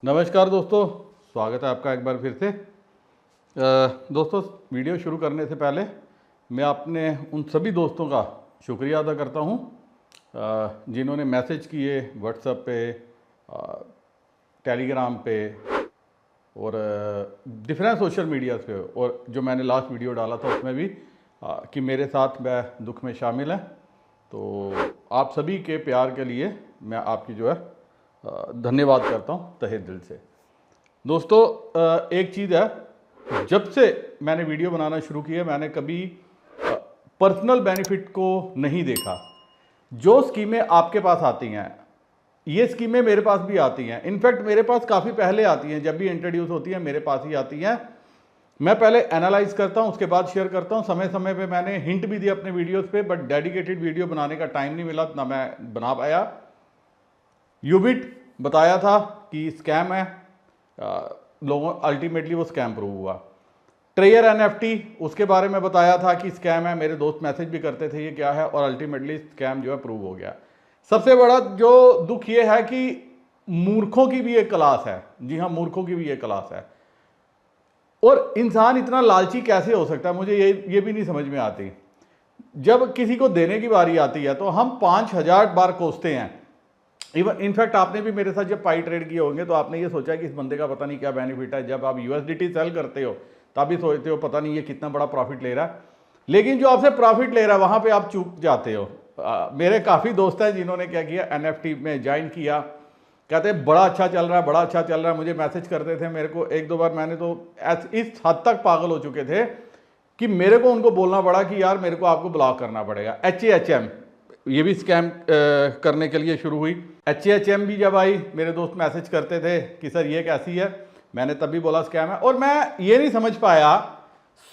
नमस्कार दोस्तों, स्वागत है आपका एक बार फिर से। दोस्तों, वीडियो शुरू करने से पहले मैं अपने उन सभी दोस्तों का शुक्रिया अदा करता हूं जिन्होंने मैसेज किए व्हाट्सएप पे, टेलीग्राम पे और डिफरेंट सोशल मीडियाज़ पे, और जो मैंने लास्ट वीडियो डाला था उसमें भी कि मेरे साथ वह दुख में शामिल है। तो आप सभी के प्यार के लिए मैं आपकी जो है धन्यवाद करता हूँ तहे दिल से। दोस्तों, एक चीज़ है, जब से मैंने वीडियो बनाना शुरू किया मैंने कभी पर्सनल बेनिफिट को नहीं देखा। जो स्कीमें आपके पास आती हैं, ये स्कीमें मेरे पास भी आती हैं। इनफैक्ट मेरे पास काफ़ी पहले आती हैं, जब भी इंट्रोड्यूस होती हैं मेरे पास ही आती हैं। मैं पहले एनालाइज करता हूँ, उसके बाद शेयर करता हूँ। समय समय पे मैंने हिंट भी दिया अपने वीडियोस पे, बट डेडिकेटेड वीडियो बनाने का टाइम नहीं मिला, ना मैं बना पाया। यूबिट बताया था कि स्कैम है, लोगों अल्टीमेटली वो स्कैम प्रूव हुआ। ट्रेयर एनएफटी, उसके बारे में बताया था कि स्कैम है, मेरे दोस्त मैसेज भी करते थे ये क्या है, और अल्टीमेटली स्कैम जो है प्रूव हो गया। सबसे बड़ा जो दुख ये है कि मूर्खों की भी एक क्लास है। जी हाँ, मूर्खों की भी एक क्लास है। और इंसान इतना लालची कैसे हो सकता है, मुझे ये भी नहीं समझ में आती। जब किसी को देने की बारी आती है तो हम 5000 बार कोसते हैं। इवन इनफैक्ट आपने भी मेरे साथ जब पाई ट्रेड किए होंगे तो आपने ये सोचा कि इस बंदे का पता नहीं क्या बेनिफिट है। जब आप यूएसडीटी सेल करते हो तब भी सोचते हो पता नहीं ये कितना बड़ा प्रॉफिट ले रहा है, लेकिन जो आपसे प्रॉफिट ले रहा है वहां पे आप चूक जाते हो। मेरे काफ़ी दोस्त हैं जिन्होंने क्या किया, एनएफटी में ज्वाइन किया, कहते हैं बड़ा अच्छा चल रहा है, बड़ा अच्छा चल रहा है। मुझे मैसेज करते थे, मेरे को एक दो बार मैंने तो इस हद तक पागल हो चुके थे कि मेरे को उनको बोलना पड़ा कि यार मेरे को आपको ब्लॉक करना पड़ेगा। HAHM ये भी स्कैम करने के लिए शुरू हुई। HAHM भी जब आई, मेरे दोस्त मैसेज करते थे कि सर ये कैसी है, मैंने तभी बोला स्कैम है। और मैं ये नहीं समझ पाया,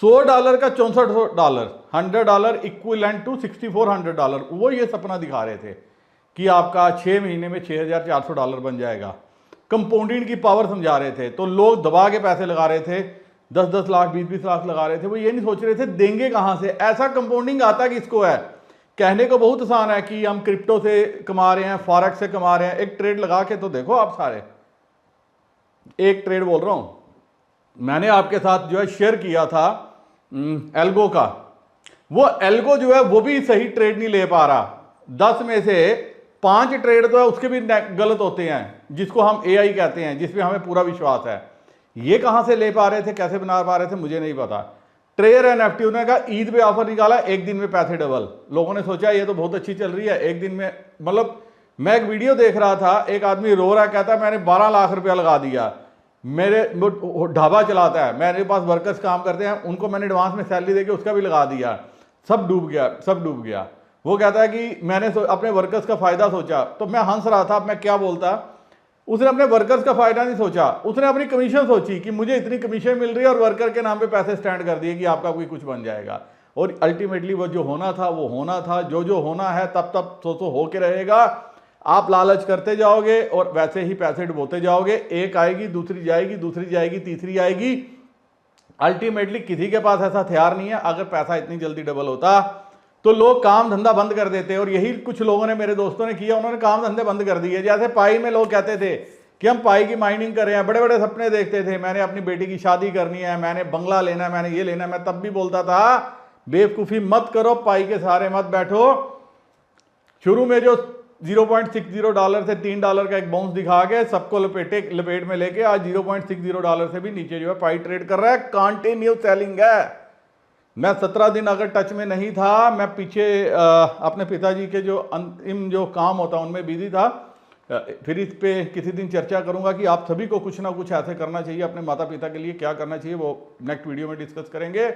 $100 का $64, $100 इक्विवेलेंट टू $6400, वो ये सपना दिखा रहे थे कि आपका 6 महीने में $6400 बन जाएगा। कंपाउंडिंग की पावर समझा रहे थे, तो लोग दबा के पैसे लगा रहे थे, 10-10 लाख 20-20 लाख लगा रहे थे। वो ये नहीं सोच रहे थे देंगे कहां से। ऐसा कंपाउंडिंग आता किसको है? कहने को बहुत आसान है कि हम क्रिप्टो से कमा रहे हैं, फॉरेक्स से कमा रहे हैं। एक ट्रेड लगा के तो देखो आप सारे, एक ट्रेड बोल रहा हूं, मैंने आपके साथ जो है शेयर किया था एल्गो का। वो एल्गो जो है वो भी सही ट्रेड नहीं ले पा रहा। 10 में से 5 ट्रेड तो है उसके भी गलत होते हैं, जिसको हम AI कहते हैं, जिसमें हमें पूरा विश्वास है। ये कहां से ले पा रहे थे, कैसे बना पा रहे थे, मुझे नहीं पता। ट्रेयर एनएफटी ने कहा ईद पे ऑफर निकाला, एक दिन में पैसे डबल। लोगों ने सोचा ये तो बहुत अच्छी चल रही है, एक दिन में। मतलब मैं एक वीडियो देख रहा था, एक आदमी रो रहा, कहता मैंने 12 लाख रुपया लगा दिया। मेरे ढाबा चलाता है, मेरे पास वर्कर्स काम करते हैं, उनको मैंने एडवांस में सैलरी देके उसका भी लगा दिया, सब डूब गया, सब डूब गया। वो कहता है कि मैंने अपने वर्कर्स का फायदा सोचा। तो मैं हंस रहा था, अब मैं क्या बोलता। उसने अपने वर्कर्स का फायदा नहीं सोचा, उसने अपनी कमीशन सोची कि मुझे इतनी कमीशन मिल रही है, और वर्कर के नाम पे पैसे स्टैंड कर दिए कि आपका कोई कुछ बन जाएगा। और अल्टीमेटली वो जो होना था वो होना था, जो होना है तब तब सो होके रहेगा। आप लालच करते जाओगे और वैसे ही पैसे डुबोते जाओगे। एक आएगी, दूसरी जाएगी, दूसरी जाएगी, तीसरी आएगी। अल्टीमेटली किसी के पास ऐसा हथियार नहीं है। अगर पैसा इतनी जल्दी डबल होता तो लोग काम धंधा बंद कर देते, और यही कुछ लोगों ने, मेरे दोस्तों ने किया। उन्होंने काम धंधे बंद कर दिए। जैसे पाई में लोग कहते थे कि हम पाई की माइनिंग कर रहे हैं, बड़े बड़े सपने देखते थे, मैंने अपनी बेटी की शादी करनी है, मैंने बंगला लेना है, मैंने ये लेना है। मैं तब भी बोलता था बेवकूफ़ी मत करो, पाई के सहारे मत बैठो। शुरू में जो $0.60 से $3 का एक बाउंस दिखा के सबको लपेट में लेके आज $0.60 से भी नीचे जो है पाई ट्रेड कर रहा है। कंटिन्यू सेलिंग है। मैं 17 दिन अगर टच में नहीं था, मैं पीछे अपने पिताजी के जो अंतिम जो काम होता उनमें बिजी था। फिर इस पे किसी दिन चर्चा करूंगा कि आप सभी को कुछ ना कुछ ऐसे करना चाहिए, अपने माता पिता के लिए क्या करना चाहिए, वो नेक्स्ट वीडियो में डिस्कस करेंगे।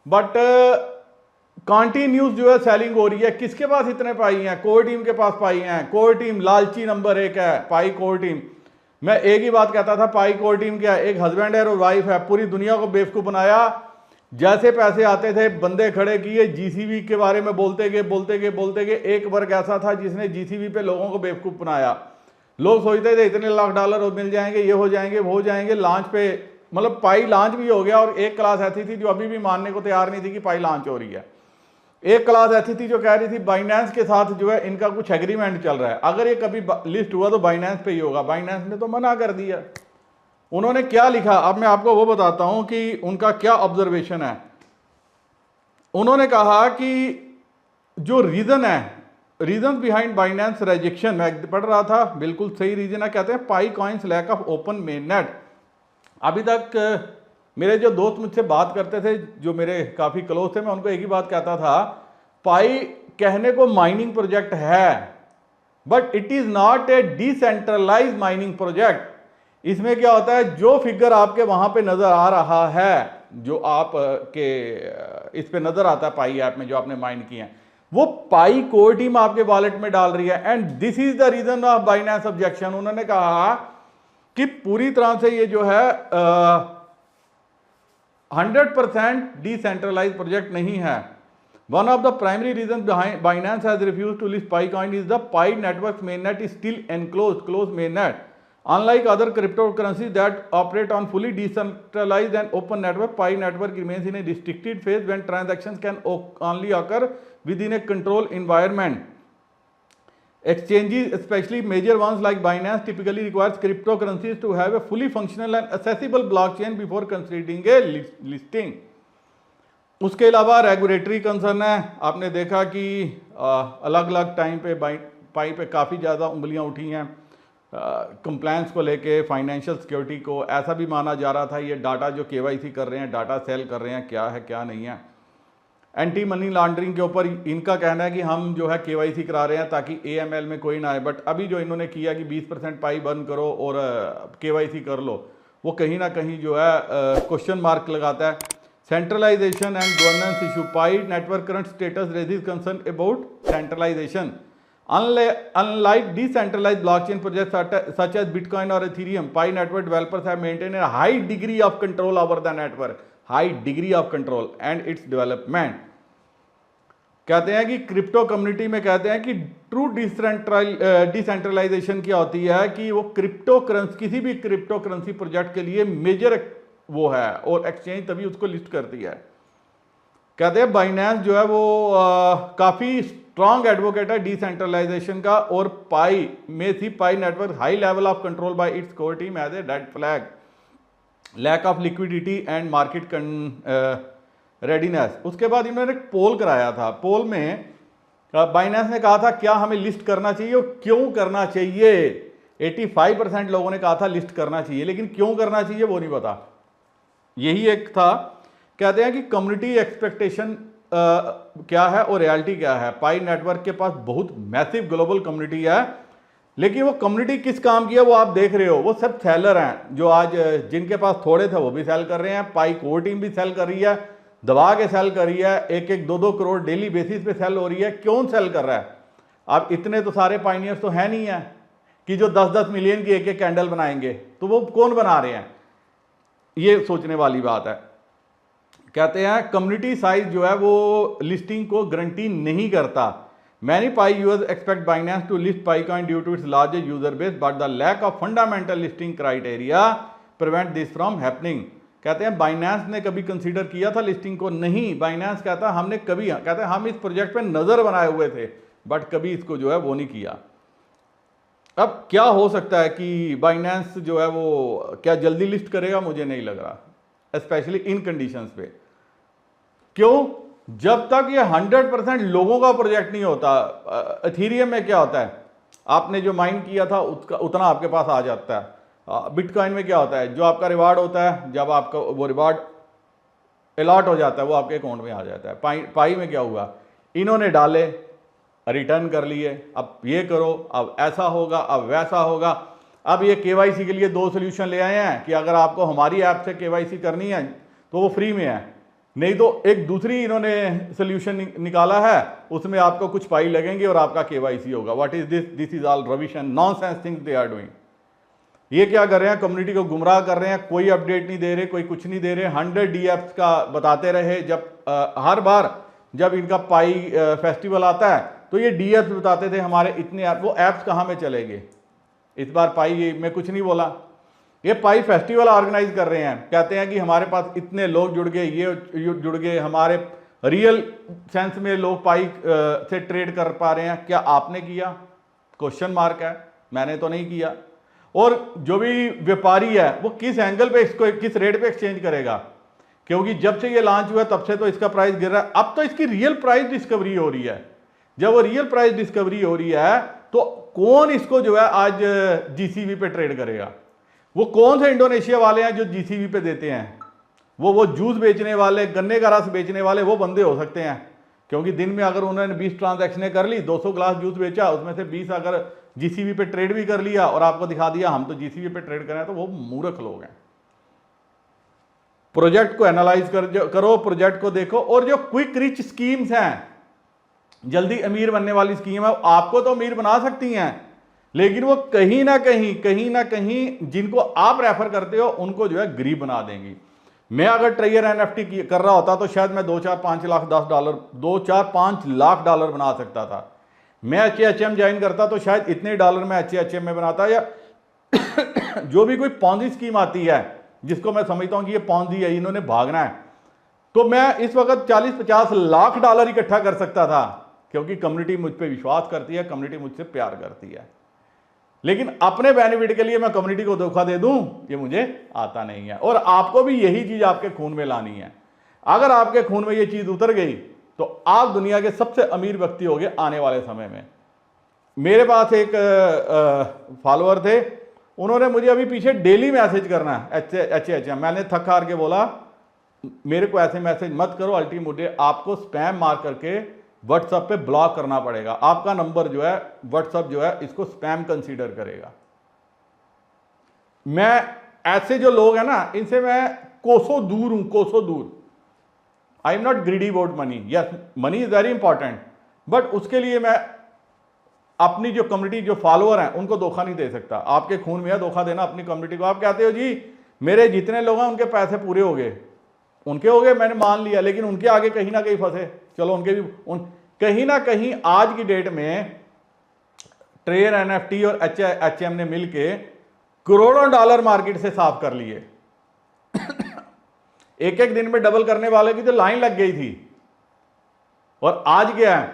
बट कंटिन्यूस जो है सेलिंग हो रही है। किसके पास इतने पाई हैं? कोर टीम के पास पाई हैं। कोर टीम लालची नंबर 1 है, पाई कोर टीम। मैं एक ही बात कहता था, पाई कोर टीम क्या है? एक हस्बैंड है और वाइफ है, पूरी दुनिया को बेवकूफ बनाया। जैसे पैसे आते थे बंदे खड़े किए, जीसीबी के बारे में बोलते गए। एक वर्ग ऐसा था जिसने जीसीबी पे लोगों को बेवकूफ बनाया। लोग सोचते थे इतने लाख डॉलर मिल जाएंगे, ये हो जाएंगे, वो हो जाएंगे। लॉन्च पे मतलब पाई लॉन्च भी हो गया, और एक क्लास ऐसी थी जो अभी भी मानने को तैयार नहीं थी कि पाई लॉन्च हो रही है। एक क्लास ऐसी थी जो कह रही थी बाइनेंस के साथ जो है इनका कुछ एग्रीमेंट चल रहा है, अगर ये कभी लिस्ट हुआ तो बाइनेंस पे ही होगा। बाइनेंस ने तो मना कर दिया। उन्होंने क्या लिखा, अब मैं आपको वो बताता हूं कि उनका क्या ऑब्जर्वेशन है। उन्होंने कहा कि जो रीजन है, रीजन बिहाइंड बाइनेंस रिजेक्शन, मैं पढ़ रहा था, बिल्कुल सही रीजन है। कहते हैं Pi coins lack of open mainnet. अभी तक मेरे जो दोस्त मुझसे बात करते थे, जो मेरे काफ़ी क्लोज थे, मैं उनको एक ही बात कहता था, पाई कहने को माइनिंग प्रोजेक्ट है, but it is not a decentralize mining project. इसमें क्या होता है, जो फिगर आपके वहां पे नज़र आ रहा है, जो आप के इस पे नज़र आता है पाई ऐप में जो आपने माइन किए हैं, वो पाई कोर टीम आपके वॉलेट में डाल रही है। And this is the reason of Binance objection. उन्होंने कहा कि पूरी तरह से ये जो है 100% डिसेंट्रलाइज प्रोजेक्ट नहीं है। One of the primary reason behind Binance has refused to list Pi coin is the Pi network main net is still enclosed, close main net. Unlike other cryptocurrencies that operate on fully decentralized and open network, Pi network remains in a restricted phase when transactions can only occur within a controlled environment. Exchanges, especially major ones like Binance, typically requires cryptocurrencies to have a fully functional and accessible blockchain before considering a listing. उसके अलावा regulatory concern है। आपने देखा कि अलग अलग time पे पाई पे काफ़ी ज़्यादा उंगलियां उठी हैं कंप्लायंस को लेके, फाइनेंशियल सिक्योरिटी को। ऐसा भी माना जा रहा था ये डाटा जो केवाईसी कर रहे हैं, डाटा सेल कर रहे हैं, क्या है क्या नहीं है। एंटी मनी लॉन्ड्रिंग के ऊपर इनका कहना है कि हम जो है केवाईसी करा रहे हैं ताकि एएमएल में कोई ना आए, बट अभी जो इन्होंने किया कि 20% पाई बंद करो और केवाईसी कर लो, वो कहीं ना कहीं जो है क्वेश्चन मार्क लगाता है। Centralization and governance issue, Pi network current status raises concern about centralization. Unlike decentralized blockchain projects such as Bitcoin or Ethereum, Pi network developers have maintained a high degree of control over the network, high degree of control and its development. कहते हैं कि crypto community में कहते हैं कि true decentralisation क्या होती है कि वो क्रिप्टो करेंसी, किसी भी क्रिप्टो करेंसी प्रोजेक्ट के लिए मेजर वो है और एक्सचेंज तभी उसको लिस्ट करती है। कहते हैं बाइनेंस जो है वो काफ़ी स्ट्रॉन्ग एडवोकेट है डिसेंट्रलाइजेशन का, और पाई में see Pi network high level of control by its core team as a red flag, lack of liquidity and market readiness. उसके बाद इन्होंने एक पोल कराया था। पोल में बाइनेंस ने कहा था क्या हमें लिस्ट करना चाहिए और क्यों करना चाहिए। 85% लोगों ने कहा था लिस्ट करना चाहिए, लेकिन क्यों करना चाहिए वो नहीं पता। यही एक था। कहते हैं कि कम्युनिटी एक्सपेक्टेशन क्या है और रियलिटी क्या है। पाई नेटवर्क के पास बहुत मैसिव ग्लोबल कम्युनिटी है, लेकिन वो कम्युनिटी किस काम की है वो आप देख रहे हो। वो सब सेलर हैं जो आज जिनके पास थोड़े थे वो भी सेल कर रहे हैं। पाई कोर टीम भी सेल कर रही है, दबा के सेल कर रही है, 1-1, 2-2 करोड़ डेली बेसिस पे सेल हो रही है। क्यों सेल कर रहा है? अब इतने तो सारे पाइनियर्स तो है नहीं है कि जो 10-10 मिलियन की एक कैंडल बनाएंगे, तो वो कौन बना रहे हैं, ये सोचने वाली बात है। कहते हैं कम्युनिटी साइज जो है वो लिस्टिंग को गारंटी नहीं करता। Many Pi users expect Binance to list Pi coin due to its large user base, but the lack of fundamental listing criteria prevent this from happening. कहते हैं बाइनेंस ने कभी कंसीडर किया था लिस्टिंग को? नहीं। बाइनेंस कहता हमने कभी, कहते हैं हम इस प्रोजेक्ट पे नजर बनाए हुए थे, बट कभी इसको जो है वो नहीं किया। अब क्या हो सकता है कि बाइनेंस जो है वो क्या जल्दी लिस्ट करेगा? मुझे नहीं लग रहा, स्पेशली इन कंडीशंस पे। क्यों? जब तक ये 100% लोगों का प्रोजेक्ट नहीं होता। एथेरियम में क्या होता है, आपने जो माइन किया था उसका उतना आपके पास आ जाता है। बिटकॉइन में क्या होता है, जो आपका रिवार्ड होता है, जब आपका वो रिवार्ड अलॉट हो जाता है वो आपके अकाउंट में आ जाता है। पाई में क्या हुआ, इन्होंने डाले, रिटर्न कर लिए, अब ये करो, अब ऐसा होगा, अब वैसा होगा। अब ये केवाईसी के लिए 2 सोल्यूशन ले आए हैं कि अगर आपको हमारी ऐप से केवाईसी करनी है तो वो फ्री में है, नहीं तो एक दूसरी इन्होंने सोल्यूशन निकाला है, उसमें आपको कुछ पाई लगेंगे और आपका केवाईसी होगा। What is this? This is all rubbish and nonsense things they are doing. ये क्या कर रहे हैं? कम्युनिटी को गुमराह कर रहे हैं, कोई अपडेट नहीं दे रहे, कोई कुछ नहीं दे रहे। 100 DApps का बताते रहे, जब हर बार जब इनका पाई फेस्टिवल आता है तो ये DApps बताते थे हमारे इतने ऐप, वो ऐप्स कहाँ में चले गए? इस बार पाई में कुछ नहीं बोला। ये पाई फेस्टिवल ऑर्गेनाइज कर रहे हैं, कहते हैं कि हमारे पास इतने लोग जुड़ गए, ये जुड़ गए, हमारे रियल सेंस में लोग पाई से ट्रेड कर पा रहे हैं? क्या आपने किया? क्वेश्चन मार्क है। मैंने तो नहीं किया। और जो भी व्यापारी है वो किस एंगल पे इसको किस रेट पे एक्सचेंज करेगा? क्योंकि जब से ये लॉन्च हुआ तब से तो इसका प्राइस गिर रहा है। अब तो इसकी रियल प्राइस डिस्कवरी हो रही है। जब वो रियल प्राइस डिस्कवरी हो रही है तो कौन इसको जो है आज जीसीबी पे ट्रेड करेगा? वो कौन से इंडोनेशिया वाले हैं जो जीसीबी पे देते हैं? वो जूस बेचने वाले, गन्ने का रस बेचने वाले वो बंदे हो सकते हैं। क्योंकि दिन में अगर उन्होंने 20 ट्रांजैक्शनें कर ली, 200 ग्लास जूस बेचा, उसमें से 20 अगर जीसीबी पे ट्रेड भी कर लिया और आपको दिखा दिया हम तो जीसीबी पे ट्रेड कर रहे हैं, तो वो मूर्ख लोग हैं। प्रोजेक्ट को एनालाइज करो, प्रोजेक्ट को देखो। और जो क्विक रिच स्कीम्स हैं, जल्दी अमीर बनने वाली स्कीम है, आपको तो अमीर बना सकती हैं, लेकिन वो कहीं ना कहीं जिनको आप रेफर करते हो उनको जो है गरीब बना देंगी। मैं अगर ट्रेयर एनएफटी कर रहा होता तो शायद मैं 2-4-5 लाख $10 बना सकता था। मैं HHM ज्वाइन करता तो शायद इतने डॉलर में HHM में बनाता। या जो भी कोई पॉन्जी स्कीम आती है जिसको मैं समझता हूं कि ये पॉन्जी है, इन्होंने भागना है, तो मैं इस वक्त $40-50 लाख इकट्ठा कर सकता था। क्योंकि कम्युनिटी मुझ पर विश्वास करती है, कम्युनिटी मुझसे प्यार करती है। लेकिन अपने बेनिफिट के लिए मैं कम्युनिटी को धोखा दे दूं, ये मुझे आता नहीं है। और आपको भी यही चीज आपके खून में लानी है। अगर आपके खून में ये चीज उतर गई तो आप दुनिया के सबसे अमीर व्यक्ति होंगे आने वाले समय में। मेरे पास एक फॉलोअर थे, उन्होंने मुझे अभी पीछे डेली मैसेज करना है HHM। मैंने थक हार के बोला मेरे को ऐसे मैसेज मत करो, अल्टीमेटली आपको स्पैम मार करके व्हाट्सएप पे ब्लॉक करना पड़ेगा। आपका नंबर जो है व्हाट्सएप जो है इसको स्पैम कंसीडर करेगा। मैं ऐसे जो लोग हैं ना, इनसे मैं कोसों दूर हूं, कोसों दूर। I am not greedy about money. Yes, money is very important, but उसके लिए मैं अपनी जो कम्युनिटी, जो फॉलोअर हैं, उनको धोखा नहीं दे सकता। आपके खून में है धोखा देना अपनी कम्युनिटी को। आप कहते हो जी मेरे जितने लोग हैं उनके पैसे पूरे हो गए, उनके हो गए, मैंने मान लिया, लेकिन उनके आगे कहीं ना कहीं फंसे। चलो उनके भी कहीं ना कहीं आज की डेट में ट्रेयर एनएफटी और HHM ने मिलके करोड़ों डॉलर मार्केट से साफ कर लिए। एक एक दिन में डबल करने वाले की तो लाइन लग गई थी। और आज क्या है?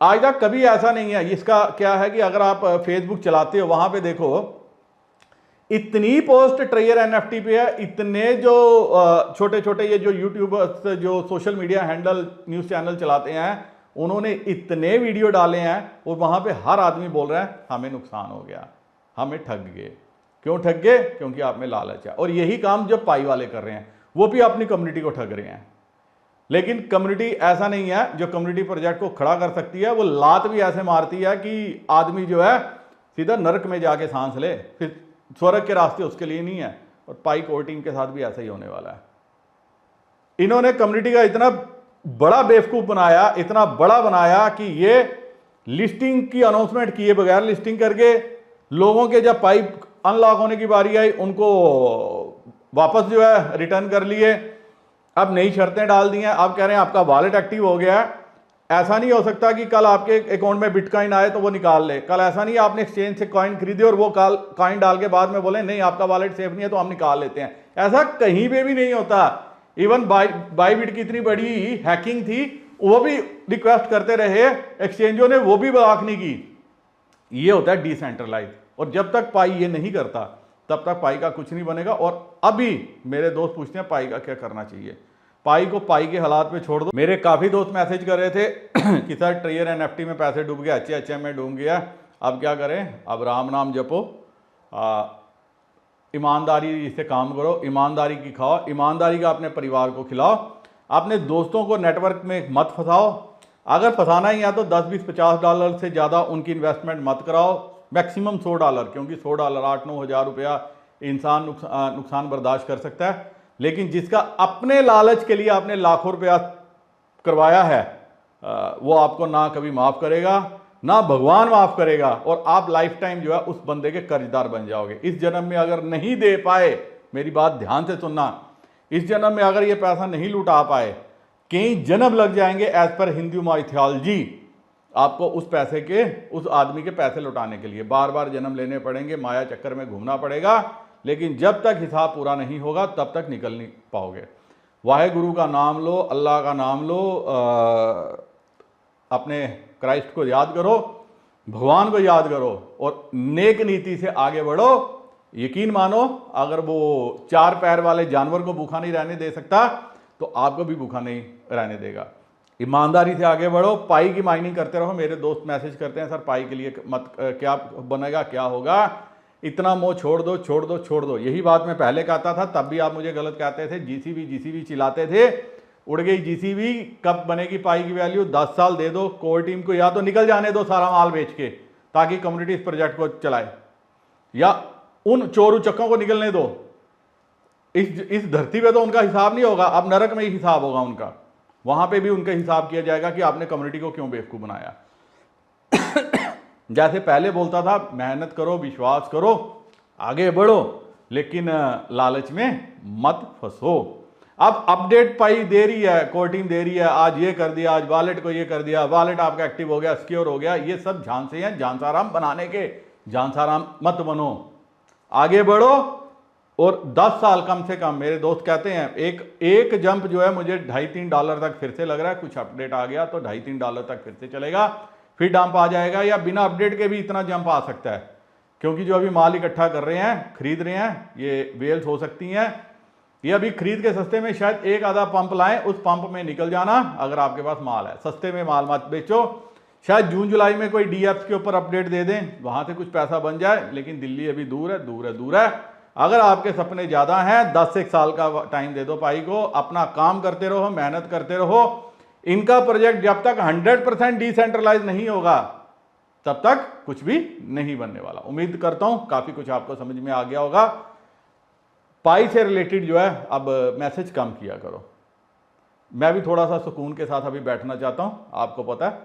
आज तक कभी ऐसा नहीं है। इसका क्या है कि अगर आप फेसबुक चलाते हो, वहां पे देखो इतनी पोस्ट ट्रेयर एनएफटी पे है, इतने जो छोटे छोटे ये जो यूट्यूबर्स, जो social media handle, news channel चलाते हैं, उन्होंने इतने वीडियो डाले हैं और वहां पे हर आदमी बोल रहा है हमें नुकसान हो गया, हमें ठग गए। क्यों ठग गए? क्योंकि आप में लालच है। और यही काम जो पाई वाले कर रहे हैं, वो भी अपनी कम्युनिटी को ठग रहे हैं। लेकिन कम्युनिटी ऐसा नहीं है जो कम्युनिटी प्रोजेक्ट को खड़ा कर सकती है। वो लात भी ऐसे मारती है कि आदमी जो है सीधा नरक में जाके सांस ले, फिर स्वर्ग के रास्ते उसके लिए नहीं है। और पाई कोर टीम के साथ भी ऐसा ही होने वाला है। इन्होंने कम्युनिटी का इतना बड़ा बेवकूफ बनाया, इतना बड़ा बनाया कि ये लिस्टिंग की अनाउंसमेंट किए बगैर लिस्टिंग करके लोगों के जब पाइप अनलॉक होने की बारी आई उनको वापस जो है रिटर्न कर लिए। अब नई शर्तें डाल दी हैं। अब कह रहे हैं आपका वॉलेट एक्टिव हो गया है। ऐसा नहीं हो सकता कि कल आपके अकाउंट में बिटकॉइन आए तो वो निकाल ले। कल ऐसा नहीं आपने एक्सचेंज से कॉइन खरीदे और वो कॉइन डाल के बाद में बोले नहीं आपका वॉलेट सेफ नहीं है तो हम निकाल लेते हैं। ऐसा कहीं पे भी नहीं होता। इवन बाईबिट की इतनी बड़ी हैकिंग थी, वो भी रिक्वेस्ट करते रहे एक्सचेंजों ने, वो भी ब्लॉक नहीं की। ये होता है डिसेंट्रलाइज। और जब तक पाई ये नहीं करता तब तक पाई का कुछ नहीं बनेगा। और अभी मेरे दोस्त पूछते हैं पाई का क्या करना चाहिए। पाई को पाई के हालात पे छोड़ दो। मेरे काफ़ी दोस्त मैसेज कर रहे थे कि सर ट्रेयर एनएफटी में पैसे डूब गया, HHM में डूब गया, अब क्या करें? अब राम नाम जपो, ईमानदारी से काम करो, ईमानदारी की खाओ, ईमानदारी का अपने परिवार को खिलाओ, अपने दोस्तों को नेटवर्क में मत फंसाओ। अगर फंसाना ही है तो 10, 20, $50 से ज़्यादा उनकी इन्वेस्टमेंट मत कराओ। मैक्सिमम $100, क्योंकि $100 8-9 हज़ार रुपया इंसान नुकसान बर्दाश्त कर सकता है। लेकिन जिसका अपने लालच के लिए आपने लाखों रुपया करवाया है, वो आपको ना कभी माफ़ करेगा, ना भगवान माफ़ करेगा। और आप लाइफ टाइम जो है उस बंदे के कर्जदार बन जाओगे। इस जन्म में अगर नहीं दे पाए, मेरी बात ध्यान से सुनना, इस जन्म में अगर ये पैसा नहीं लुटा पाए, कई जन्म लग जाएंगे एज पर हिंदू माइथोलॉजी आपको उस पैसे के, उस आदमी के पैसे लौटाने के लिए। बार बार जन्म लेने पड़ेंगे, माया चक्कर में घूमना पड़ेगा। लेकिन जब तक हिसाब पूरा नहीं होगा तब तक निकल नहीं पाओगे। वाहे गुरु का नाम लो, अल्लाह का नाम लो, अपने क्राइस्ट को याद करो, भगवान को याद करो और नेक नीति से आगे बढ़ो। यकीन मानो, अगर वो 4 पैर वाले जानवर को भूखा नहीं रहने दे सकता तो आपको भी भूखा नहीं रहने देगा। ईमानदारी से आगे बढ़ो, पाई की माइनिंग करते रहो। मेरे दोस्त मैसेज करते हैं, सर पाई के लिए मत, क्या बनेगा, क्या होगा, इतना मोह छोड़ दो, छोड़ दो, छोड़ दो। यही बात मैं पहले कहता था, तब भी आप मुझे गलत कहते थे। जीसीबी चिल्लाते थे, उड़ गई जीसीबी, कब बनेगी पाई की वैल्यू? 10 साल दे दो कोर टीम को, या तो निकल जाने दो सारा माल बेच के ताकि कम्युनिटी इस प्रोजेक्ट को चलाए, या उन चोर उचक्कों को निकलने दो। इस धरती पे तो उनका हिसाब नहीं होगा, अब नरक में ही हिसाब होगा उनका। वहां पे भी उनका हिसाब किया जाएगा कि आपने कम्युनिटी को क्यों बेवकूफ बनाया। जैसे पहले बोलता था, मेहनत करो, विश्वास करो, आगे बढ़ो, लेकिन लालच में मत फंसो। अब अपडेट पाई दे रही है, कोर टीम दे रही है, आज ये कर दिया, आज वॉलेट को ये कर दिया, वॉलेट आपका एक्टिव हो गया, सिक्योर हो गया। ये सब झांसे हैं झांसाराम बनाने के। झांसाराम मत बनो, आगे बढ़ो। और 10 साल कम से कम, मेरे दोस्त कहते हैं, एक जंप जो है मुझे $2.5-3 तक फिर से लग रहा है। कुछ अपडेट आ गया तो $2.5-3 तक फिर से चलेगा, फिर डंप आ जाएगा, या बिना अपडेट के भी इतना जंप आ सकता है। क्योंकि जो अभी माल इकट्ठा कर रहे हैं, खरीद रहे हैं, ये वेल्स हो सकती हैं, ये अभी खरीद के सस्ते में शायद एक आधा पंप लाएं, उस पंप में निकल जाना अगर आपके पास माल है। सस्ते में माल मत बेचो। शायद जून जुलाई में कोई डीएप्स के ऊपर अपडेट दे दें, वहां से कुछ पैसा बन जाए, लेकिन दिल्ली अभी दूर है, दूर है, दूर है। अगर आपके सपने ज्यादा हैं, 10 से 1 साल का टाइम दे दो पाई को, अपना काम करते रहो, मेहनत करते रहो। इनका प्रोजेक्ट जब तक 100% डिसेंट्रलाइज नहीं होगा, तब तक कुछ भी नहीं बनने वाला। उम्मीद करता हूं काफी कुछ आपको समझ में आ गया होगा। पाई से रिलेटेड जो है अब मैसेज कम किया करो। मैं भी थोड़ा सा सुकून के साथ अभी बैठना चाहता हूं, आपको पता है,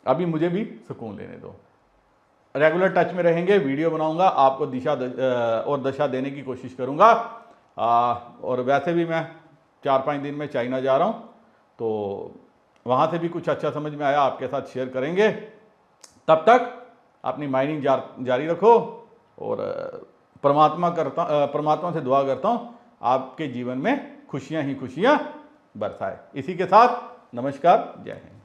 अभी मुझे भी सुकून लेने दो। रेगुलर टच में रहेंगे, वीडियो बनाऊंगा, आपको दिशा और दशा देने की कोशिश करूंगा। और वैसे भी मैं 4-5 दिन में चाइना जा रहा हूं, तो वहां से भी कुछ अच्छा समझ में आया आपके साथ शेयर करेंगे। तब तक अपनी माइनिंग जारी रखो और परमात्मा से दुआ करता हूं आपके जीवन में खुशियां ही खुशियां बरसाए। इसी के साथ नमस्कार, जय हिंद।